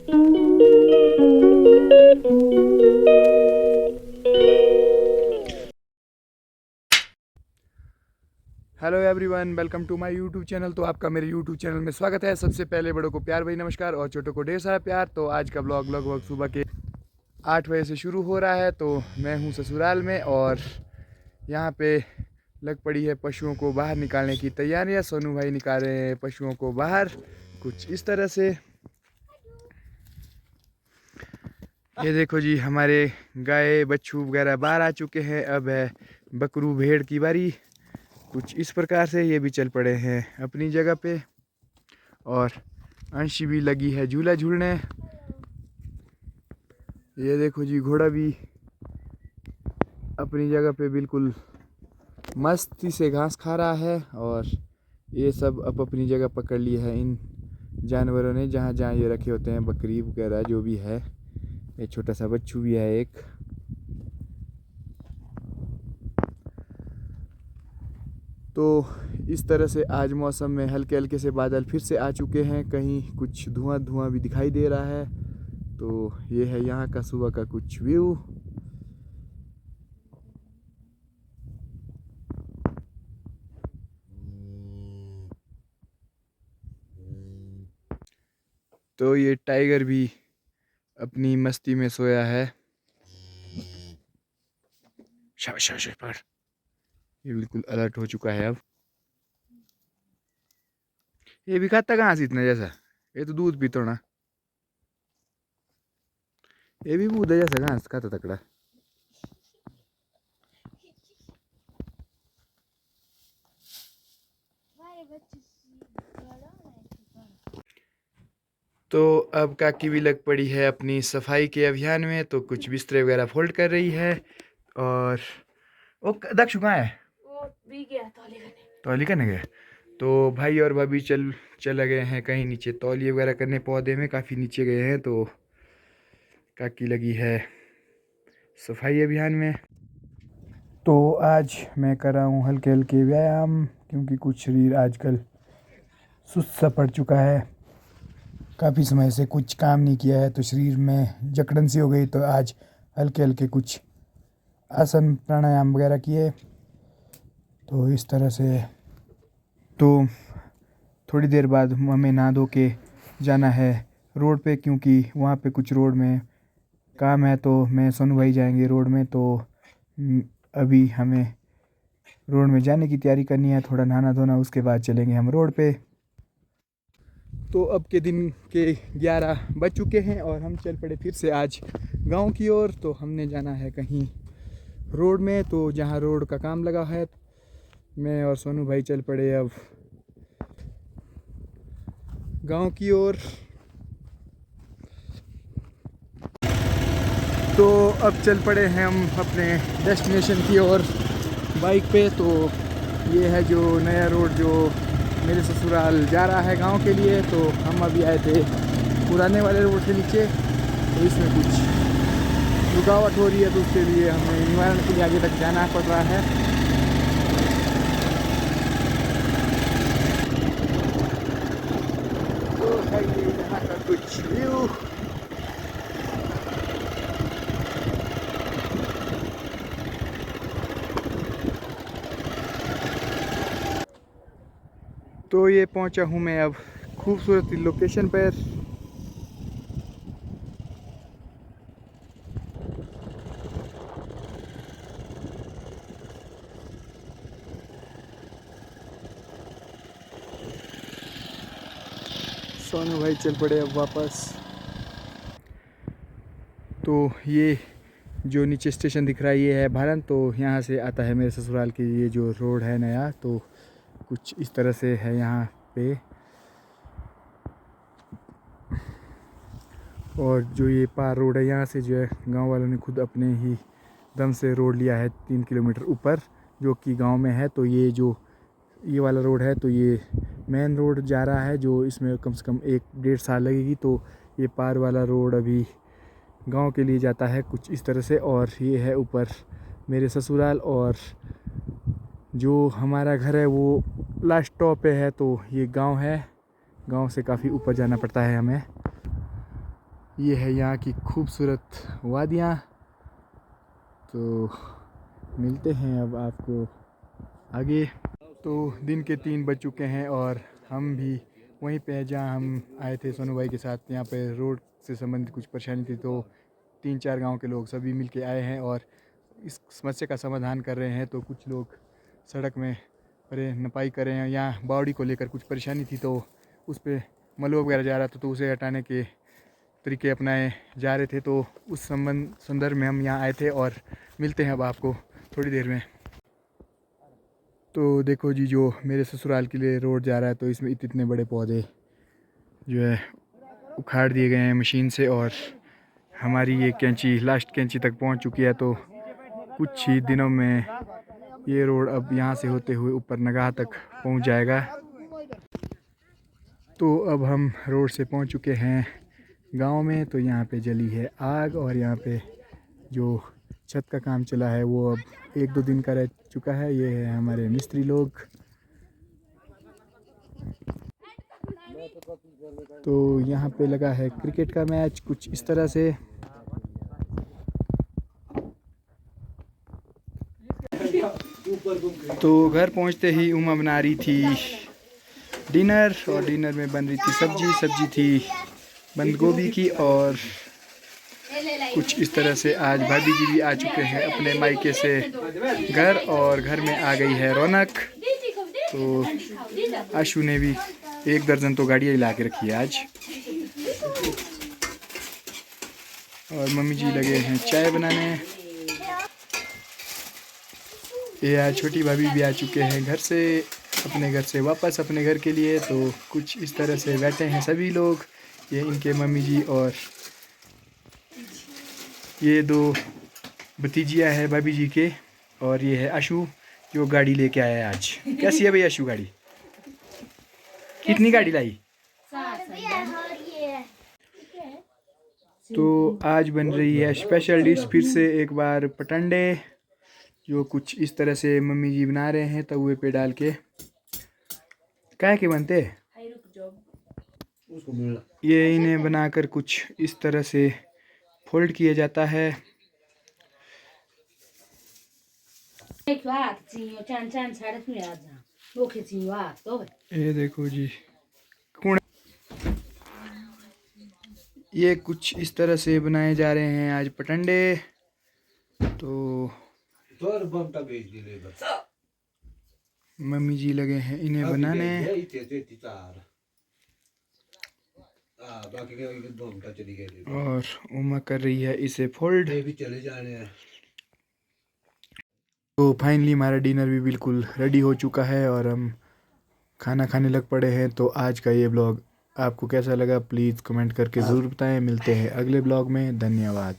Hello everyone, welcome to my YouTube channel. तो आपका मेरे यूट्यूब चैनल में स्वागत है। सबसे पहले बड़ों को प्यार भरी नमस्कार और छोटों को ढेर सारा प्यार। तो आज का ब्लॉग लगभग सुबह के 8 बजे से शुरू हो रहा है। तो मैं हूं ससुराल में और यहाँ पे लग पड़ी है पशुओं को बाहर निकालने की तैयारियां। सोनू भाई निकाल रहे हैं पशुओं को बाहर कुछ इस तरह से। ये देखो जी, हमारे गाय बच्चू वगैरह बाहर आ चुके हैं। अब है बकरू भेड़ की बारी। कुछ इस प्रकार से ये भी चल पड़े हैं अपनी जगह पे और अंशी भी लगी है झूला झूलने। ये देखो जी, घोड़ा भी अपनी जगह पे बिल्कुल मस्ती से घास खा रहा है और ये सब अब अपनी जगह पकड़ ली है इन जानवरों ने, जहाँ जहाँ ये रखे होते हैं, बकरी वगैरह जो भी है। ये छोटा सा बच्चू भी है एक। तो इस तरह से आज मौसम में हल्के हल्के से बादल फिर से आ चुके हैं। कहीं कुछ धुआं धुआं भी दिखाई दे रहा है। तो ये है यहाँ का सुबह का कुछ व्यू। तो ये टाइगर भी अपनी मस्ती में सोया है। शाबाश शाबाश पर ये बिल्कुल अलर्ट हो चुका है अब। ये भी खाता कहाँ से इतना जैसा? ये तो दूध पीता ना। ये भी बूढ़ा जैसा कहाँ से खाता तकड़ा। तो अब काकी भी लग पड़ी है अपनी सफाई के अभियान में। तो कुछ बिस्तरे वगैरह फोल्ड कर रही है। और वो दक्षु कहाँ है? वो भी गया तौली करने गया। तो भाई और भाभी चले गए हैं कहीं नीचे तौलिए वगैरह करने। पौधे में काफ़ी नीचे गए हैं। तो काकी लगी है सफाई अभियान में। तो आज मैं कर रहा हूँ हल्के हल्के व्यायाम, क्योंकि कुछ शरीर आजकल सुस्त सा पड़ चुका है। काफ़ी समय से कुछ काम नहीं किया है तो शरीर में जकड़न सी हो गई। तो आज हल्के हल्के कुछ आसन प्राणायाम वगैरह किए। तो इस तरह से तो थोड़ी देर बाद हमें नहा धो के जाना है रोड पे, क्योंकि वहाँ पे कुछ रोड में काम है। तो मैं सोनू भाई जाएंगे रोड में। तो अभी हमें रोड में जाने की तैयारी करनी है, थोड़ा नहाना धोना, उसके बाद चलेंगे हम रोड पे। तो अब के दिन के 11 बज चुके हैं और हम चल पड़े फिर से आज गांव की ओर। तो हमने जाना है कहीं रोड में, तो जहां रोड का काम लगा है। मैं और सोनू भाई चल पड़े अब गांव की ओर। तो अब चल पड़े हैं हम अपने डेस्टिनेशन की ओर बाइक पे। तो ये है जो नया रोड जो मेरे ससुराल जा रहा है गांव के लिए। तो हम अभी आए थे पुराने वाले रोड के नीचे। तो इसमें कुछ रुकावट हो रही है, तो उसके लिए हमें निवारण के लिए आगे तक जाना पड़ रहा है। तो है ये यहाँ का कुछ व्यू। तो ये पहुंचा हूँ मैं अब खूबसूरत लोकेशन पर। सोनू भाई चल पड़े अब वापस। तो ये जो नीचे स्टेशन दिख रहा है ये है भारन। तो यहाँ से आता है मेरे ससुराल की ये जो रोड है नया। तो कुछ इस तरह से है यहाँ पे। और जो ये पार रोड है यहाँ से जो है गांव वालों ने खुद अपने ही दम से रोड लिया है 3 किलोमीटर ऊपर, जो कि गांव में है। तो ये जो ये वाला रोड है तो ये मेन रोड जा रहा है, जो इसमें कम से कम 1-1.5 साल लगेगी। तो ये पार वाला रोड अभी गांव के लिए जाता है कुछ इस तरह से। और ये है ऊपर मेरे ससुराल और जो हमारा घर है वो लास्ट टॉप पे है। तो ये गांव है, गांव से काफ़ी ऊपर जाना पड़ता है हमें। ये है यहाँ की खूबसूरत वादियाँ। तो मिलते हैं अब आपको आगे। तो दिन के 3 बज चुके हैं और हम भी वहीं पे हैं जहाँ हम आए थे सोनू भाई के साथ। यहाँ पे रोड से संबंधित कुछ परेशानी थी, तो 3-4 गांव के लोग सभी मिलके आए हैं और इस समस्या का समाधान कर रहे हैं। तो कुछ लोग सड़क में परे नपाई कर रहे हैं। यहाँ बावड़ी को लेकर कुछ परेशानी थी, तो उस पर मलबा वगैरह जा रहा था, तो उसे हटाने के तरीके अपनाए जा रहे थे। तो उस संदर्भ में हम यहाँ आए थे और मिलते हैं अब आपको थोड़ी देर में। तो देखो जी, जो मेरे ससुराल के लिए रोड जा रहा है, तो इसमें इतने बड़े पौधे जो है उखाड़ दिए गए हैं मशीन से और हमारी ये कैंची लास्ट कैंची तक पहुंच चुकी है। तो कुछ ही दिनों में ये रोड अब यहाँ से होते हुए ऊपर नगाह तक पहुंच जाएगा। तो अब हम रोड से पहुंच चुके हैं गांव में। तो यहाँ पे जली है आग और यहाँ पे जो छत का काम चला है वो अब 1-2 दिन का रह चुका है। ये है हमारे मिस्त्री लोग। तो यहाँ पे लगा है क्रिकेट का मैच कुछ इस तरह से। तो घर पहुँचते ही उमा बना रही थी डिनर और डिनर में बन रही थी सब्जी थी बंद गोभी की। और कुछ इस तरह से आज भाभी जी भी आ चुके हैं अपने मायके से घर और घर में आ गई है रौनक। तो आशु ने भी 1 दर्जन तो गाड़ियाँ ही ला के रखी है आज। और मम्मी जी लगे हैं चाय बनाने। ये आज छोटी भाभी भी आ चुके हैं घर से, अपने घर से वापस अपने घर के लिए। तो कुछ इस तरह से बैठे हैं सभी लोग। ये इनके मम्मी जी और ये 2 भतीजियाँ है भाभी जी के। और ये है आशु जो गाड़ी लेके आया है आज। कैसी है भाई आशु गाड़ी? कितनी गाड़ी लाई? तो आज बन रही है स्पेशल डिश फिर से एक बार पटंडे, जो कुछ इस तरह से मम्मी जी बना रहे हैं तवे पे डाल के। काय के बनते ये इन्हें बनाकर कुछ इस तरह से फोल्ड किया जाता है। ये देखो जी, ये कुछ इस तरह से बनाए जा रहे हैं आज पटंडे। तो मम्मी जी लगे हैं इन्हें बनाने और उमा कर रही है इसे फोल्ड। तो फाइनली हमारा डिनर भी बिल्कुल रेडी हो चुका है और हम खाना खाने लग पड़े हैं। तो आज का ये ब्लॉग आपको कैसा लगा प्लीज़ कमेंट करके ज़रूर बताएं। मिलते हैं अगले ब्लॉग में। धन्यवाद।